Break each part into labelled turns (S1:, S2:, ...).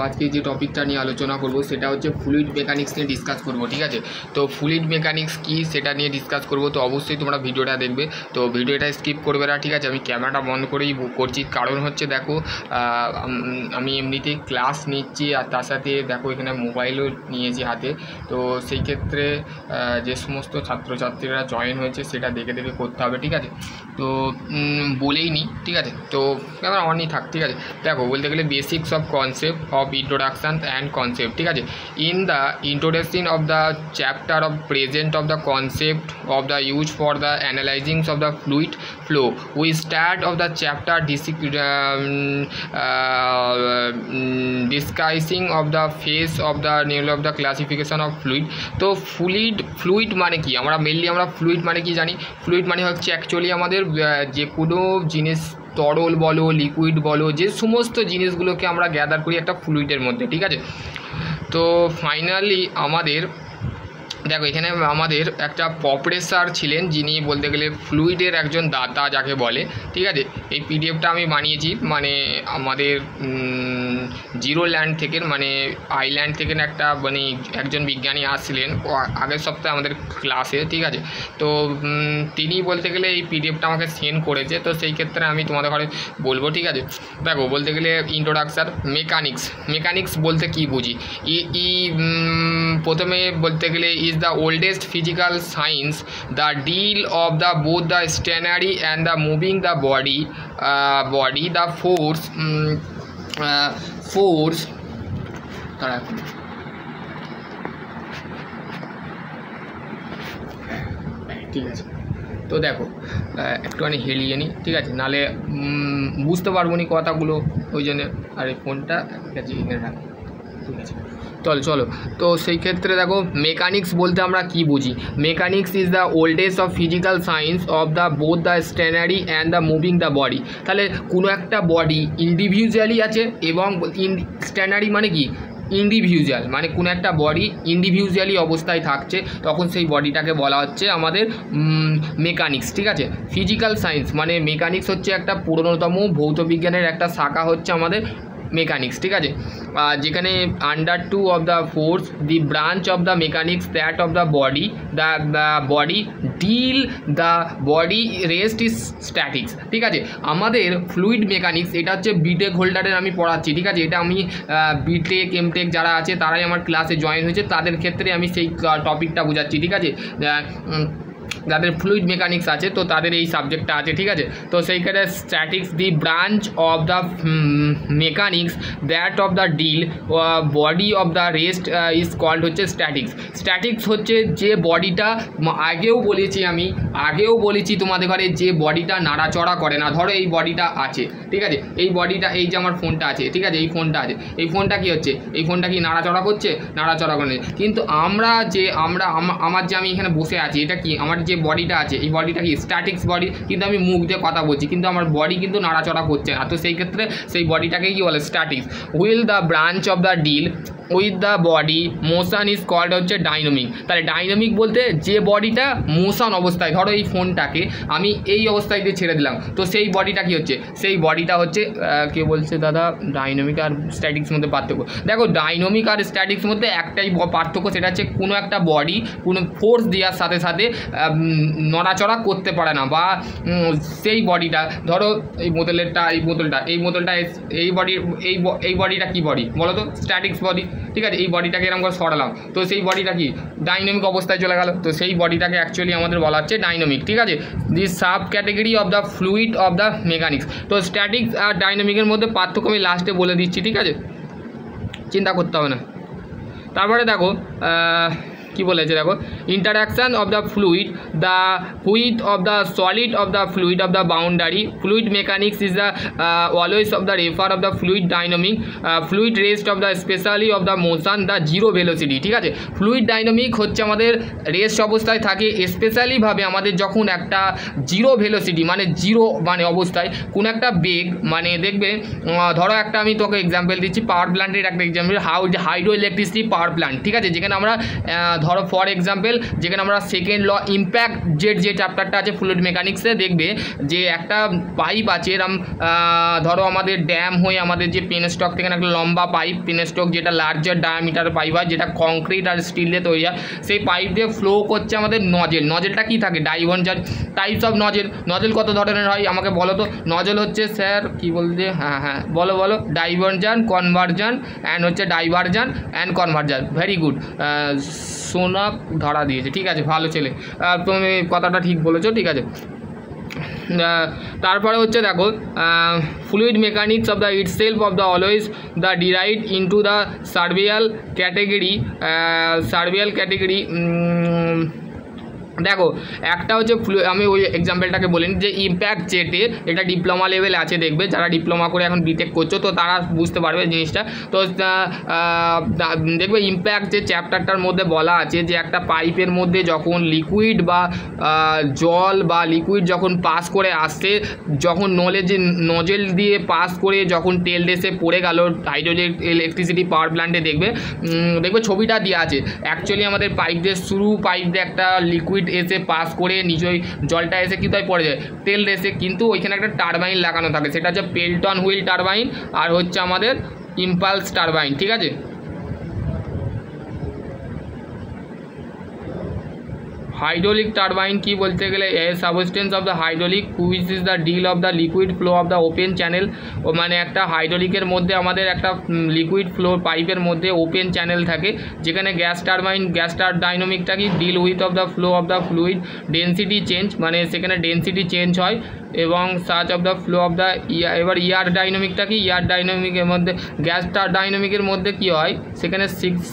S1: আজকে যে টপিকটা নিয়ে আলোচনা করব সেটা হচ্ছে ফ্লুইড মেকানিক্স নিয়ে ডিসকাস করব, ঠিক আছে। তো ফ্লুইড মেকানিক্স কি সেটা নিয়ে ডিসকাস করব, তো অবশ্যই তোমরা ভিডিওটা দেখবে, তো ভিডিওটা স্কিপ করবে না, ঠিক আছে। আমি ক্যামেরাটা বন্ধ করেই করছি, কারণ হচ্ছে দেখো আমি এমনিতেই ক্লাস নিচ্ছি আর তার সাথে দেখো এখানে মোবাইলও নিয়েছি হাতে, তো সেই ক্ষেত্রে যে সমস্ত ছাত্রছাত্রীরা জয়েন হয়েছে সেটা দেখে দেখে করতে হবে, ঠিক আছে। তো বলেই নি, ঠিক আছে, তো ক্যামেরা অনই থাক, ঠিক আছে। দেখো বলতে গেলে basics of concept of introduction and concept, ঠিক আছে। In the introduction of the chapter of present of the concept of the use for the analysing of the fluid flow we start of the chapter discussing of the phase of the null of the classification of fluid. তো fluid মানে কি, আমরা fluid মানে কি জানি? Fluid মানে হচ্ছে actually আমাদের যে কোনো জিনিস, তরল বলো লিকুইড বলো, যে সমস্ত জিনিসগুলোকে আমরা গ্যাদার করি একটা ফ্লুইডের মধ্যে, ঠিক আছে। তো ফাইনালি আমাদের দেখো এখানে আমাদের একটা প্রফেসর ছিলেন যিনি বলতে গেলে ফ্লুইডের একজন দাতা যাকে বলে, ঠিক আছে। এই পিডিএফটা আমি বানিয়েছি মানে আমাদের জিরো ল্যান্ড থেকে, মানে আইল্যান্ড থেকে একটা মানে একজন বিজ্ঞানী আসছিলেন আগের সপ্তাহে আমাদের ক্লাসে, ঠিক আছে। তো তিনি বলতে গেলে এই পিডিএফটা আমাকে সেন্ড করেছে, তো সেই ক্ষেত্রে আমি তোমাদের ঘরে বলবো, ঠিক আছে। দেখো বলতে গেলে ইন্ট্রোডাকশন মেকানিক্স বলতে কি বুঝি, প্রথমে বলতে গেলে is the oldest physical science, the deal of the both the stationary and the moving the body, the force ঠিক আছে। তো দেখো একটুখানি হেলিয়ে নিই, ঠিক আছে, নাহলে বুঝতে পারবো নি কথাগুলো, ওই জন্য। আর এই ফোনটা ঠিক আছে এখানে রাখ, ঠিক আছে। চলো তো সেই ক্ষেত্রে দেখো মেকানিক্স বলতে আমরা কি বুঝি। Mechanics is the oldest of physical science of the both the stationary and the moving the body. তাহলে কোনো একটা বডি ইন্ডিভিজুয়ালি আছে এবং স্টেশনারি মানে কি ইন্ডিভিজুয়াল, মানে কোনো একটা বডি ইন্ডিভিজুয়ালি অবস্থায় থাকছে, তখন সেই বডিটাকে বলা হচ্ছে আমাদের মেকানিক্স, ঠিক আছে। ফিজিক্যাল সায়েন্স মানে মেকানিক্স হচ্ছে একটা পুরনোতম ভৌতবিজ্ঞানের একটা শাখা হচ্ছে আমাদের মেকানিক্স, ঠিক আছে। যেখানে under to of the force the branch of the mechanics that of the body deal the body rest is statics, ঠিক আছে। আমাদের ফ্লুইড মেকানিক্স এটা হচ্ছে বিটেক হোল্ডারের আমি পড়াচ্ছি, ঠিক আছে। এটা আমি বিটেক এমটেক যারা আছে তারাই আমার ক্লাসে জয়েন হয়েছে, তাদের ক্ষেত্রে আমি সেই টপিকটা বোঝাচ্ছি, ঠিক আছে। যাদের ফ্লুইড মেকানিক্স আছে তো তাদের এই সাবজেক্টটা আছে, ঠিক আছে। তো সেইখানে statics the branch of the mechanics that of the deal body of the rest is called হচ্ছে স্ট্যাটিক্স হচ্ছে যে বডিটা আগেও বলেছি তোমাদের ঘরে, যে বডিটা নাড়াচড়া করে না। ধরো এই বডিটা আছে, ঠিক আছে, এই বডিটা এই যে আমার ফোনটা আছে, ঠিক আছে, এই ফোনটা কি হচ্ছে, এই ফোনটা কি নাড়াচড়া করছে? নাড়াচড়া করে, কিন্তু আমার যে আমি এখানে বসে আছি এটা কি, আমার যে বডিটা আছে এই বডিটা কি স্ট্যাটিক্স বডি, কিন্তু আমি মুখ দিয়ে কথা বলছি কিন্তু আমার বডি কিন্তু নাড়াচড়া করছে না, তো সেই ক্ষেত্রে সেই বডিটাকে কি বলে statics. While the branch of the deal with the body motion is called হচ্ছে ডাইনামিক। তাহলে ডাইনামিক বলতে যে বডিটা মোশন অবস্থায়, ধরো এই ফোনটাকে আমি এই অবস্থায় দিয়ে ছেড়ে দিলাম, তো সেই বডিটা কি হচ্ছে, সেই বডিটা হচ্ছে কে বলছে দাদা ডাইনামিক আর স্ট্যাটিক্স মধ্যে পার্থক্য। দেখো ডাইনামিক আর স্ট্যাটিক্স মধ্যে একটাই পার্থক্য, সেটা হচ্ছে কোনো একটা বডি কোনো ফোর্স দেওয়ার সাথে সাথে নড়াচড়া করতে পারে না, বা সেই বডিটা ধরো এই বোতলটা এই বডিটা কি বডি বলো তো, স্ট্যাটিক্স বডি, ঠিক আছে। এই বডিটাকে এরকম করে সরালাম, তো সেই বডিটা কি ডাইনামিক অবস্থায় চলে গেল, তো সেই বডিটাকে অ্যাকচুয়ালি আমাদের বলা হচ্ছে ডাইনামিক, ঠিক আছে। This sub category of the fluid of the mechanics. তো স্ট্যাটিক্স আর ডাইনামিকের মধ্যে পার্থক্য আমি লাস্টে বলে দিচ্ছি, ঠিক আছে, চিন্তা করতে হবে না। তারপরে দেখো কি বলেছে, দেখো interaction of the fluid the with of the solid of the fluid of the boundary fluid mechanics is the always of the refer of the fluid dynamic fluid rest of the specially of the motion the zero velocity, ঠিক আছে। Fluid dynamic হচ্ছে আমাদের rest অবস্থায় থাকে, স্পেশালিভাবে আমাদের যখন একটা zero velocity মানে জিরো মানে অবস্থায় কোনো একটা বেগ, মানে দেখবে ধরো একটা আমি তোকে এক্সাম্পল দিচ্ছি, পাওয়ার প্ল্যান্টের একটা example hydro electricity power plant, ঠিক আছে, যেখানে আমরা ধরো ফর এক্সাম্পল যেখানে আমরা সেকেন্ড ল ইম্প্যাক্ট জেট যে চ্যাপ্টারটা আছে ফ্লুইড মেকানিক্সে দেখবে যে একটা পাইপ আছে এরম ধরো আমাদের ড্যাম হয়ে আমাদের যে পেনস্টক থেকে একটা লম্বা পাইপ পেনস্টক যেটা লার্জার ডায়ামিটার পাইপ হয় যেটা কংক্রিট আর স্টিল দিয়ে তৈরি হয় সেই পাইপ দিয়ে ফ্লো করছে আমাদের নজেলটা কি থাকে ডাইভারজান টাইপস অফ নজেল কত ধরনের হয় আমাকে বলো তো নজেল হচ্ছে স্যার কি বলতে হ্যাঁ বলো ডাইভারজান কনভারজান অ্যান্ড হচ্ছে ডাইভারজান অ্যান্ড কনভারজান ভেরি গুড সোনাক ধরা দিয়েছে ঠিক আছে ভালো ছেলে তুমি কথাটা ঠিক বলেছো ঠিক আছে তারপরে হচ্ছে দেখো fluid mechanics of the itself of the always the derive into the several category দেখো একটা হচ্ছে আমি ওই এক্সাম্পলটাকে বলিনি যে ইম্প্যাক্ট জেটে এটা ডিপ্লোমা লেভেল আছে দেখবে যারা ডিপ্লোমা করে এখন বিটেক করছো তো তারা বুঝতে পারবে জিনিসটা তো দেখবে ইম্প্যাক্ট যে চ্যাপ্টারটার মধ্যে বলা আছে যে একটা পাইপের মধ্যে যখন লিকুইড বা জল বা লিকুইড যখন পাস করে আসছে যখন নজেল দিয়ে পাস করে যখন টেল ডেসে পড়ে গেল হাইড্রোজেন ইলেকট্রিসিটি পাওয়ার প্ল্যান্টে দেখবে ছবিটা দেওয়া আছে অ্যাকচুয়ালি আমাদের পাইপ দিয়ে পাইপ দিয়ে একটা লিকুইড এসে পাস করে নিজেই জলটা এসে কিন্তু পড়ে যায় তেল এসে কিন্তু ওইখানে একটা টারবাইন লাগানো থাকে সেটা হচ্ছে পেল্টন হুইল টারবাইন আর হচ্ছে আমাদের ইম্পালস টারবাইন ঠিক আছে হাইড্রোলিক টারবাইন কি বলতে গেলে a substance of the hydraulic which is the deal of the liquid flow of the open channel ও মানে একটা হাইড্রোলিকের মধ্যে আমাদের একটা লিকুইড ফ্লো পাইপের মধ্যে ওপেন চ্যানেল থাকে যেখানে গ্যাস ডাইনামিকটা কি deal with of the flow of the fluid density change মানে সেখানে ডেন্সিটি চেঞ্জ হয় এবং search of the flow of the এবার ইয়ার ডাইনামিকটা কি ইয়ার ডাইনামিকের মধ্যে গ্যাস ডাইনামিকের মধ্যে কি হয় সেখানে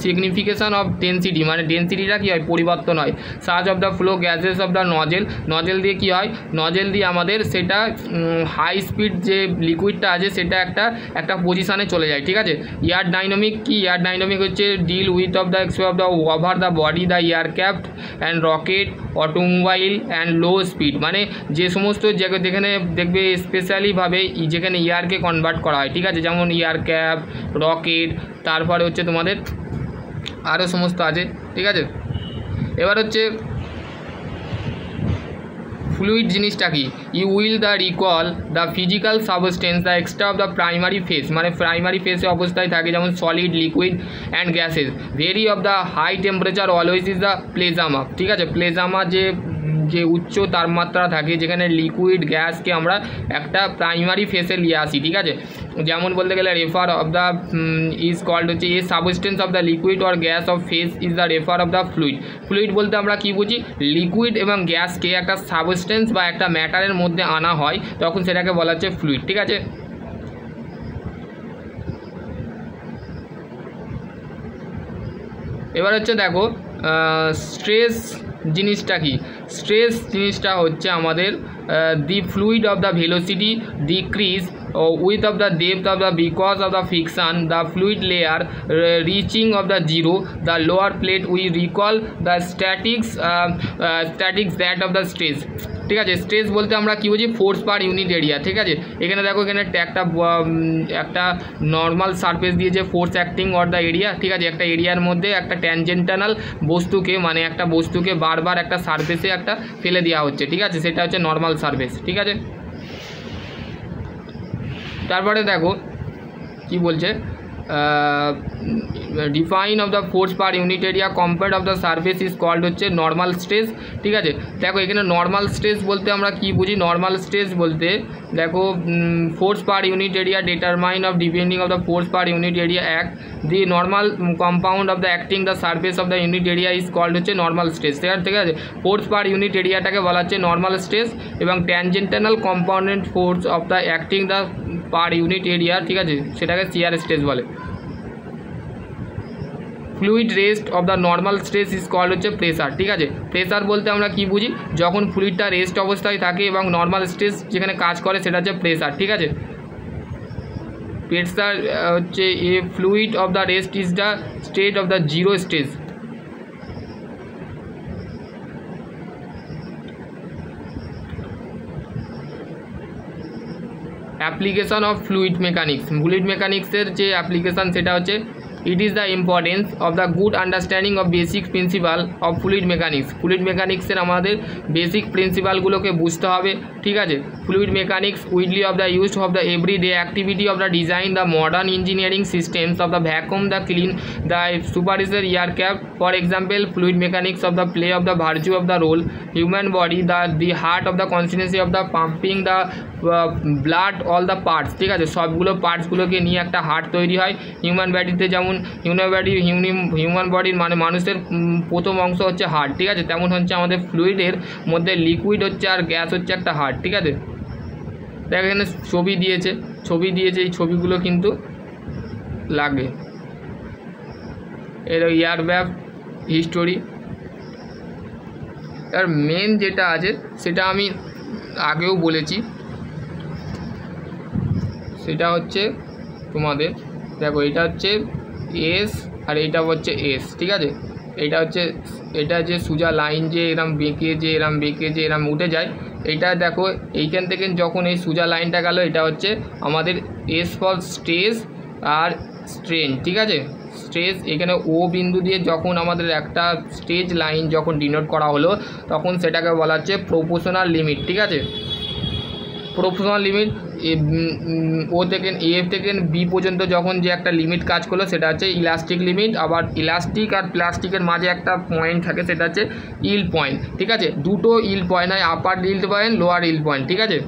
S1: সিগনিফিকেশন অফ ডেন্সিটি মানে ডেন্সিটিটা কি হয় পরিবর্তন হয় search of the flow gases of the nozzle দিয়ে কি হয় নজেল দিয়ে আমাদের সেটা হাই স্পিড যে লিকুইডটা আছে সেটা একটা পজিশানে চলে যায় ঠিক আছে ইয়ার ডাইনামিক কি ইয়ার ডাইনামিক হচ্ছে deal with of the expo of the over the body the aircraft and rocket automobile and low speed মানে যে সমস্ত যেখানে দেখবে স্পেশালিভাবে যেখানে ইয়ারকে কনভার্ট করা হয় ঠিক আছে যেমন এয়ারক্রাফট রকেট তারপরে হচ্ছে তোমাদের আরও সমস্ত আছে ঠিক আছে এবার হচ্ছে ফ্লুইড জিনিসটা কি you will the recall the physical substance the extra of the primary phase মানে প্রাইমারি ফেসে অবস্থায় থাকে যেমন solid liquid and gases very of the high temperature always is the plasma ঠিক আছে প্লেজামা যে উচ্চ তাপমাত্রা থাকে যেখানে লিকুইড গ্যাসকে আমরা একটা প্রাইমারি ফেসে নিয়ে আসি ঠিক আছে যেমন বলতে গেলে refer of the is called হচ্ছে a substance of the liquid or gas of phase is the refer of the fluid বলতে আমরা কি বুঝি লিকুইড এবং গ্যাসকে একটা সাবস্টেন্স বা একটা ম্যাটারের মধ্যে আনা হয় তখন সেটাকে বলা হচ্ছে ফ্লুইড ঠিক আছে এবার হচ্ছে দেখো স্ট্রেস জিনিসটা কি স্ট্রেস জিনিসটা হচ্ছে আমাদের the fluid of the velocity decrease with of the depth of the because of the friction the fluid layer reaching of the zero the lower plate we recall the statics that of the stress ঠিক আছে stress বলতে আমরা কি বুঝি force per unit area ঠিক আছে এখানে দেখো এখানে একটা নর্মাল সারফেস দিয়ে যে force acting or the area ঠিক আছে একটা এরিয়ার মধ্যে একটা ট্যানজেন্টাল বস্তুকে মানে একটা বস্তুকে বারবার একটা সারফেসে একটা ফেলে দেওয়া হচ্ছে ঠিক আছে সেটা হচ্ছে নর্মাল সারফেস ঠিক আছে তারপরে দেখো কি বলছে define of the force per unit area compared of the surface is called হচ্ছে নর্মাল স্ট্রেস ঠিক আছে দেখো এখানে নর্মাল স্ট্রেস বলতে আমরা কি বুঝি নর্মাল স্ট্রেস বলতে দেখো force per unit area determine of depending of the force per unit area act the normal compound of the acting the surface of the unit area is called হচ্ছে normal stress ঠিক আছে force per unit এরিয়াটাকে বলা হচ্ছে normal stress এবং tangential component force of the acting the per unit area ঠিক আছে সেটাকে shear stress বলে fluid rest of the normal stress is called হচ্ছে প্রেসার ঠিক আছে প্রেসার বলতে আমরা কি বুঝি যখন ফ্লুইডটা রেস্ট অবস্থায় থাকে এবং নর্মাল স্ট্রেস যেখানে কাজ করে সেটা হচ্ছে প্রেসার ঠিক আছে প্রেসার হচ্ছে a fluid of the rest is the state of the zero stage application of fluid মেকানিক্সের যে অ্যাপ্লিকেশান সেটা হচ্ছে it is the importance of the good understanding of basic principle of fluid mechanics. Fluid মেকানিক্সের আমাদের basic প্রিন্সিপালগুলোকে বুঝতে হবে, ঠিক আছে। Fluid mechanics widely of the use of the everyday activity of the design the modern engineering systems of the vacuum the clean the supervisor air cap. For example fluid mechanics of the play of the virtue of the role human body the heart of the consistency of the pumping the blood all the parts, ঠিক আছে। সবগুলো পার্টসগুলোকে নিয়ে একটা heart তৈরি হয়। Human বডিতে যেমন human বডির মানে মানুষের প্রথম অংশ হচ্ছে হার্ট, ঠিক আছে, তেমন হচ্ছে আমাদের ফ্লুইডের মধ্যে লিকুইড হচ্ছে আর গ্যাস হচ্ছে একটা হার্ট, ঠিক আছে। দেখ এখানে ছবি দিয়েছে এই ছবিগুলো কিন্তু লাগে। এর এয়ার ব্যাগ হিস্টোরি আর মেন যেটা আছে সেটা আমি আগেও বলেছি, সেটা হচ্ছে তোমাদের দেখো এটা হচ্ছে এস আর এইটা হচ্ছে এস, ঠিক আছে। এটা যে সোজা লাইন যে এরম বেঁকে যে এরম উঠে যায়, এটা দেখো এইখান থেকে যখন এই সোজা লাইনটা গেল এটা হচ্ছে আমাদের এস ফর স্ট্রেস আর স্ট্রেন, ঠিক আছে। স্ট্রেস এখানে ও বিন্দু দিয়ে যখন আমাদের একটা স্ট্রেজ লাইন যখন ডিনোট করা হলো তখন সেটাকে বলা হচ্ছে প্রপোর্শনাল লিমিট, ঠিক আছে। প্রপোর্শনাল লিমিট ও থেকে এফ থেকে বি পর্যন্ত যখন যে একটা লিমিট কাজ করলো সেটা হচ্ছে ইলাস্টিক লিমিট। আবার ইলাস্টিক আর প্লাস্টিকের মাঝে একটা পয়েন্ট থাকে সেটা হচ্ছে ইল্ড পয়েন্ট, ঠিক আছে। দুটো ইল্ড পয়েন্ট হয়, upper yield point lower yield point, ঠিক আছে।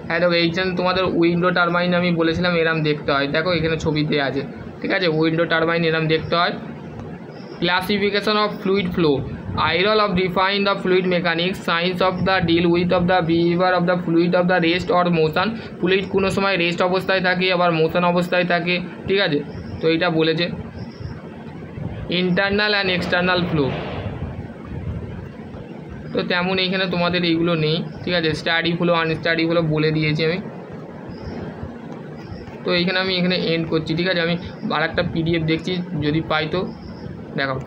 S1: হ্যাঁ দেখো এইখানে তোমাদের উইন্ডো টারবাইন আমি বলেছিলাম এরম দেখতে হয়, দেখো এখানে ছবিতে আছে, ঠিক আছে। উইন্ডো টারবাইন এরম দেখতে হয়। ক্লাসিফিকেশন অফ ফ্লুইড ফ্লো আইরল of define the fluid mechanics science of the deal with of the behaviour of the fluid of the rest or motion. Fluid কোনো সময় রেস্ট অবস্থায় থাকে আবার মোশন অবস্থায় থাকে, ঠিক আছে। তো এইটা বলেছে ইন্টারনাল অ্যান্ড এক্সটার্নাল ফ্লো। তো তেমন এইখানে তোমাদের এইগুলো নেই, ঠিক আছে। স্টাডি ফ্লো আনস্টাডি ফ্লো বলে দিয়েছি আমি। তো এইখানে আমি এন্ড করছি, ঠিক আছে। আমি আর একটা পিডিএফ দেখছি যদি পাই তো দেখাও।